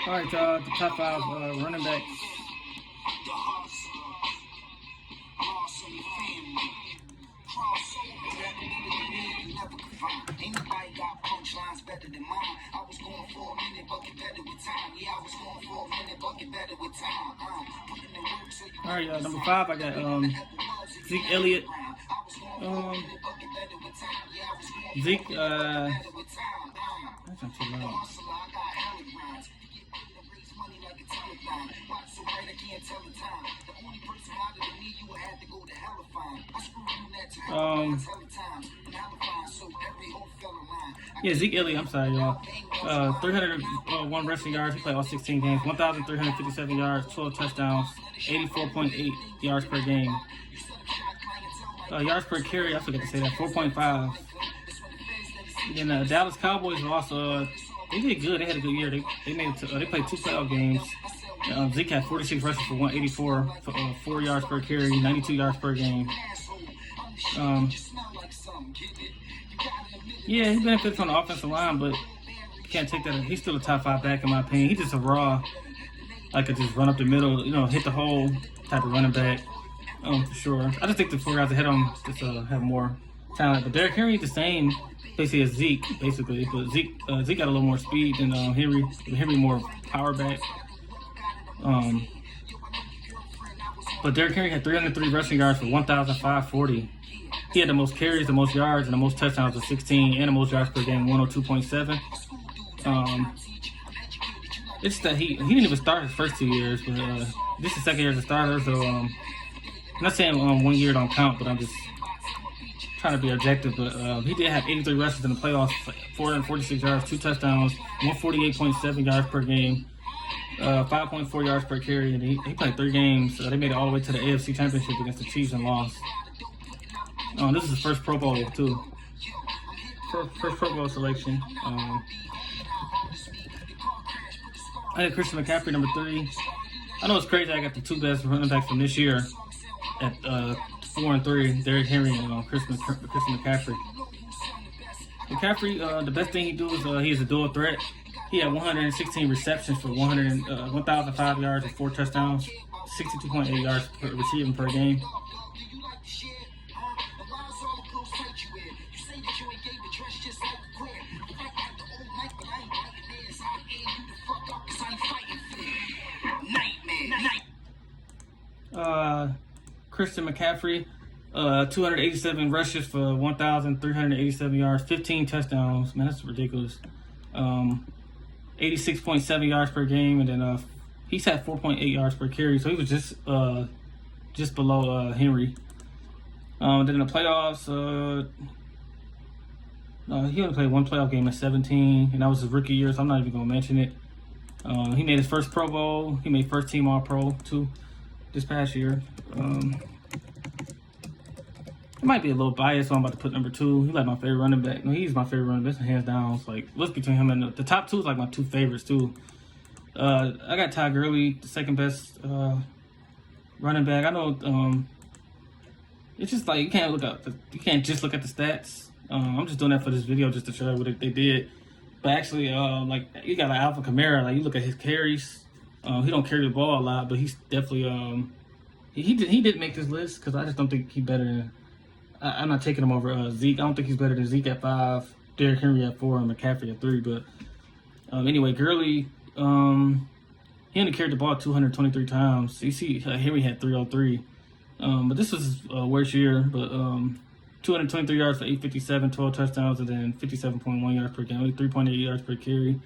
All right, y'all. The top 5 running backs. All right, number 5, I got Zeke Elliott. Zeke, that's not too loud. Yeah, Zeke Elliott, I'm sorry, y'all. 301 rushing yards. He played all 16 games. 1,357 yards, 12 touchdowns, 84.8 yards per game. Yards per carry, I forgot to say that, 4.5. Then the Dallas Cowboys also, they did good. They had a good year. They made it to, they played 2 playoff games. Zeke had 46 rushes for 184, 4 yards per carry, 92 yards per game. Yeah, he benefits on the offensive line, but you can't take that. He's still a top 5 back in my opinion. He's just a raw, like a just run up the middle, hit the hole type of running back, for sure. I just think the 4 guys ahead of him just have more talent. But Derrick Henry the same, basically as Zeke, basically. But Zeke got a little more speed than Henry. Henry more power back. But Derrick Henry had 303 rushing yards for 1,540. He had the most carries, the most yards, and the most touchdowns with 16, and the most yards per game, 102.7. It's that he didn't even start his first 2 years, but this is his second year as a starter, so I'm not saying 1 year don't count, but I'm just trying to be objective. But he did have 83 rushes in the playoffs, 446 yards, 2 touchdowns, 148.7 yards per game, 5.4 yards per carry, and he played 3 games. They made it all the way to the AFC Championship against the Chiefs and lost. This is his first Pro Bowl, too. First Pro Bowl selection. I got Christian McCaffrey, number 3. I know it's crazy I got the 2 best running backs from this year at 4 and 3, Derrick Henry and Christian McCaffrey. McCaffrey, the best thing he do is he's a dual threat. He had 116 receptions for 1,005 yards and 4 touchdowns, 62.8 yards receiving per game. Christian McCaffrey, 287 rushes for 1,387 yards, 15 touchdowns. Man, that's ridiculous. 86.7 yards per game, and then he's had 4.8 yards per carry, so he was just below Henry. Then in the playoffs, he only played 1 playoff game at 17, and that was his rookie year, so I'm not even gonna mention it. He made his first Pro Bowl. He made first team All-Pro too this past year. It might be a little biased, so I'm about to put number 2. He's like my favorite running back. No, he's my favorite running back, hands down. It's like, what's between him and the top 2 is like my 2 favorites too. I got Todd Gurley, the second best running back. I know it's just like you can't just look at the stats. I'm just doing that for this video just to show you what they did. But actually, like you got like Alpha Kamara. Like you look at his carries. He don't carry the ball a lot, but he's definitely he did make this list because I just don't think he's better than. I'm not taking him over Zeke. I don't think he's better than Zeke at 5, Derrick Henry at 4, and McCaffrey at 3. But anyway, Gurley, he only carried the ball 223 times. You see, Henry had 303. But this was his worst year. But 223 yards for 857, 12 touchdowns, and then 57.1 yards per game, only 3.8 yards per carry.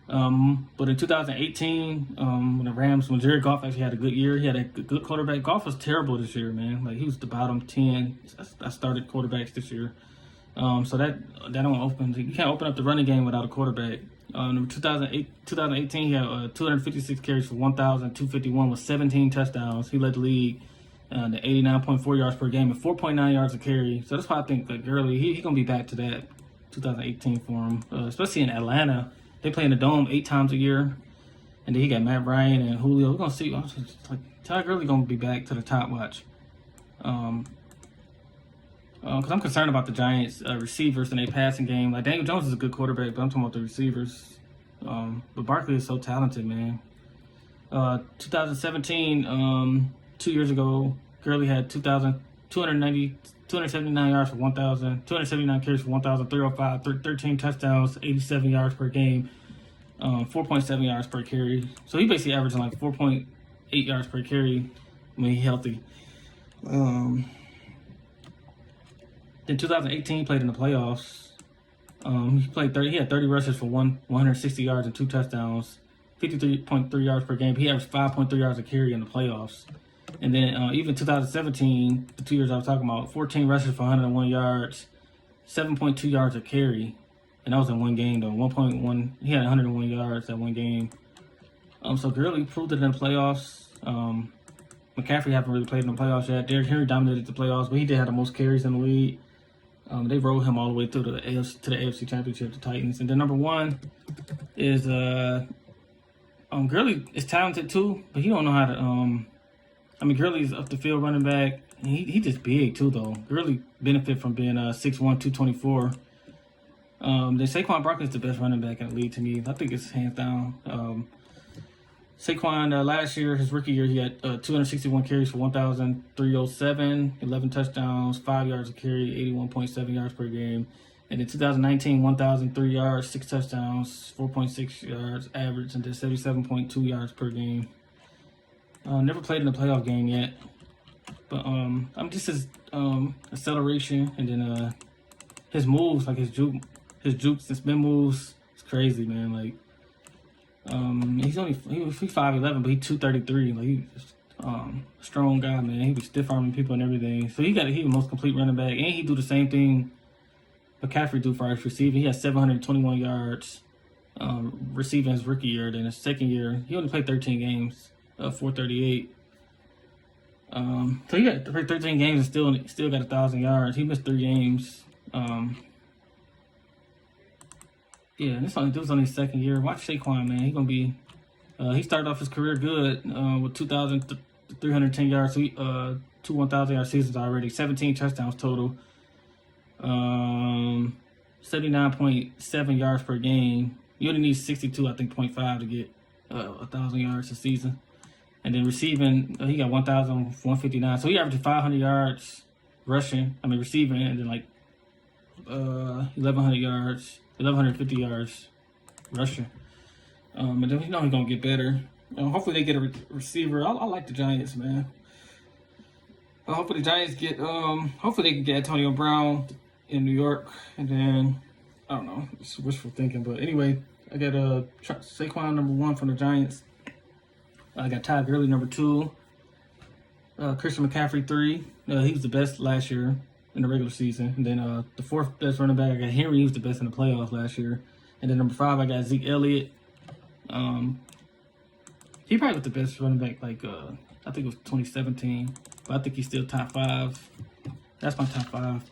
But in 2018, when Jared Goff actually had a good year, he had a good quarterback. Goff was terrible this year, man. Like he was the bottom 10. I started quarterbacks this year. So that don't open. You can't open up the running game without a quarterback. In 2018, he had 256 carries for 1,251 with 17 touchdowns. He led the league to 89.4 yards per game and 4.9 yards a carry. So that's why I think that Gurley, he gonna be back to that 2018 for him, especially in Atlanta. They play in the Dome 8 times a year. And then he got Matt Ryan and Julio. We're going to see. Like, Todd Gurley going to be back to the top watch. Because I'm concerned about the Giants' receivers and their passing game. Like, Daniel Jones is a good quarterback, but I'm talking about the receivers. But Barkley is so talented, man. 2017, 2 years ago, Gurley had 279 yards for 279 carries for 1,305, 13 touchdowns, 87 yards per game, 4.7 yards per carry. So he basically averaging like 4.8 yards per carry when he's healthy. Then 2018, played in the playoffs. He had 30 rushes for 160 yards and 2 touchdowns, 53.3 yards per game. He averaged 5.3 yards a carry in the playoffs. And then even 2017, the 2 years I was talking about, 14 rushes for 101 yards, 7.2 yards a carry. And that was in one game, though. 1.1, he had 101 yards that one game. So Gurley proved it in the playoffs. McCaffrey haven't really played in the playoffs yet. Derrick Henry dominated the playoffs, but he did have the most carries in the league. They rolled him all the way through to the AFC Championship, the Titans. And then number 1 is Gurley is talented too, but he don't know how to. Gurley's up the field running back. He just big too, though. Gurley benefit from being 6'1", 224. Then Saquon Barkley is the best running back in the league to me. I think it's hands down. Saquon, last year, his rookie year, he had 261 carries for 1,307, 11 touchdowns, 5 yards a carry, 81.7 yards per game. And in 2019, 1,003 yards, 6 touchdowns, 4.6 yards average, and then 77.2 yards per game. Never played in a playoff game yet. But just his acceleration and then his moves, like his jukes and spin moves, it's crazy, man. Like, he's 5'11", but he's 233. Like, he's a strong guy, man. He was stiff arming people and everything. So he's the most complete running back, and he do the same thing McCaffrey do for his receiving. He has 721 yards receiving his rookie year. Then his second year, he only played 13 games, 438. So he got 13 games and still got 1,000 yards. He missed 3 games. Yeah, this was only his second year. Watch Saquon, man. He's gonna be. He started off his career good with 2,310 yards. So 2 1,000-yard seasons already. 17 touchdowns total. 79.7 yards per game. You only need 62, I think, 0.5 to get 1,000 yards a season. And then receiving, he got 1,159. So he averaged 500 yards receiving, and then like 1,100 yards. 1,150 yards rushing. And then he's gonna get better. Hopefully they get a receiver. I like the Giants, man. Hopefully the Giants get. Hopefully they can get Antonio Brown in New York, and then I don't know. It's wishful thinking, but anyway, I got Saquon number 1 from the Giants. I got Todd Gurley number 2. Christian McCaffrey 3. He was the best last year in the regular season. And then the 4th best running back, I got Henry. He was the best in the playoffs last year. And then number 5, I got Zeke Elliott. He probably was the best running back, like I think it was 2017. But I think he's still top 5. That's my top 5.